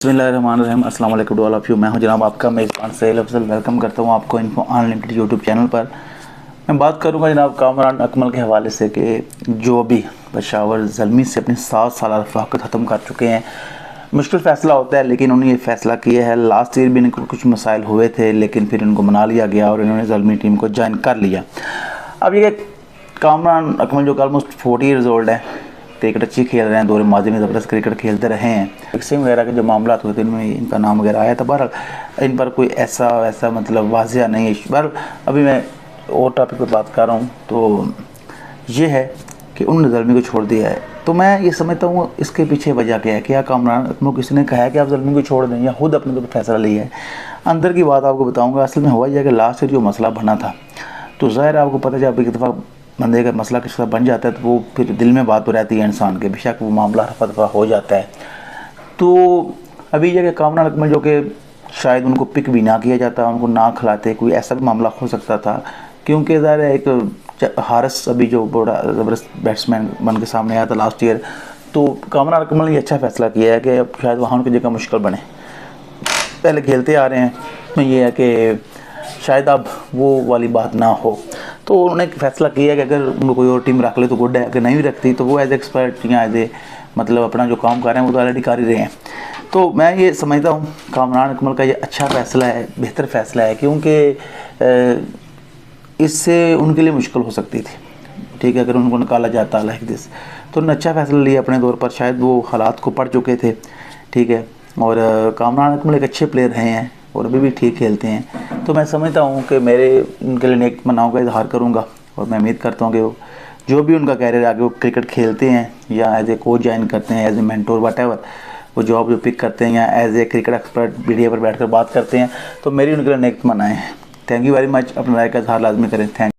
बिस्मिल्लाहिर्रहमानिर्रहीम अस्सलाम वालेकुम टू ऑल ऑफ यू। मैं हूं जनाब आपका मेज़बान सहेल अफजल। वेलकम करता हूं आपको इन्फो अनलिमिटेड यूट्यूब चैनल पर। मैं बात करूंगा जनाब कामरान अकमल के हवाले से कि जो भी पेशावर ज़ल्मी से अपनी 7 साल रफ़ाकत ख़त्म कर चुके हैं। मुश्किल फ़ैसला होता है लेकिन उन्होंने ये फ़ैसला किया है। लास्ट ईयर भी इनको कुछ मसाइल हुए थे लेकिन फिर इनको मना लिया गया और इन्होंने ज़ल्मी टीम को ज्वाइन कर लिया। अब ये कामरान अकमल जो ऑलमोस्ट 40 ईयर्स ओल्ड है, क्रिकेट अच्छी खेल रहे हैं, दौर माजी में ज़बरदस्त क्रिकेट खेलते रहे हैं। फिक्सिंग वगैरह के जो मामला हुए थे इनमें इनका नाम वगैरह आया था। बहरहाल इन पर कोई ऐसा मतलब वाजिया नहीं है। बहरहाल अभी मैं और टॉपिक पर बात कर रहा हूँ तो ये है कि उन्होंने ज़ल्मी को छोड़ दिया है। तो मैं ये समझता हूँ इसके पीछे वजह क्या है। क्या कामरान अकमल को किसी ने कहा है कि आप ज़ल्मी को छोड़ दें या खुद अपने तो फैसला लिया है? अंदर की बात आपको बताऊँगा। असल में हुआ यह कि लास्ट ईयर जो मसला बना था तो ज़ाहिर है आपको पता है जब एक दफ़ा बंदे का मसला किसी का बन जाता है तो वो फिर दिल में बात तो रहती है इंसान के, बेशक वो मामला रफा दफा हो जाता है। तो अभी ये कि कामरान अकमल जो कि शायद उनको पिक भी ना किया जाता, उनको ना खिलाते, कोई ऐसा भी मामला हो सकता था क्योंकि ज़ाहिर है एक हारिस अभी जो बड़ा ज़बरदस्त बैट्समैन बन के सामने आया था लास्ट ईयर। तो कामरान अकमल ने अच्छा फ़ैसला किया है कि अब शायद वहाँ उनकी जगह मुश्किल बने। पहले खेलते आ रहे हैं तो ये है कि शायद अब वो वाली बात ना हो। तो उन्होंने फैसला किया कि अगर उनको कोई और टीम रख ले तो गुड है, अगर नहीं भी रखती तो वो एज एक्सपर्ट या एज ए मतलब अपना जो काम कर रहे हैं वो तो ऑलरेडी कर ही रहे हैं। तो मैं ये समझता हूँ कामरान अकमल का ये अच्छा फ़ैसला है, बेहतर फ़ैसला है क्योंकि इससे उनके लिए मुश्किल हो सकती थी। ठीक है, अगर उनको निकाला जाता लाइक दिस तो उन्होंने अच्छा फ़ैसला लिया अपने दौर पर। शायद वो हालात को पढ़ चुके थे। ठीक है, और कामरान अकमल एक अच्छे प्लेयर रहे हैं और अभी भी ठीक खेलते हैं। तो मैं समझता हूँ कि मेरे उनके लिए नेक मनाओं का इजहार करूँगा और मैं उम्मीद करता हूँ कि वो जो भी उनका कैरियर आगे वो क्रिकेट खेलते हैं या एज ए कोच ज्वाइन करते हैं, एज ए मेंटोर वटेवर वो जॉब जो पिक करते हैं या as a cricket expert media पर बैठकर बात करते हैं तो मेरी उनके लिए नेक मनाएँ हैं। Thank you very much. अपना राय का इजहार लाजमी करें। थैंक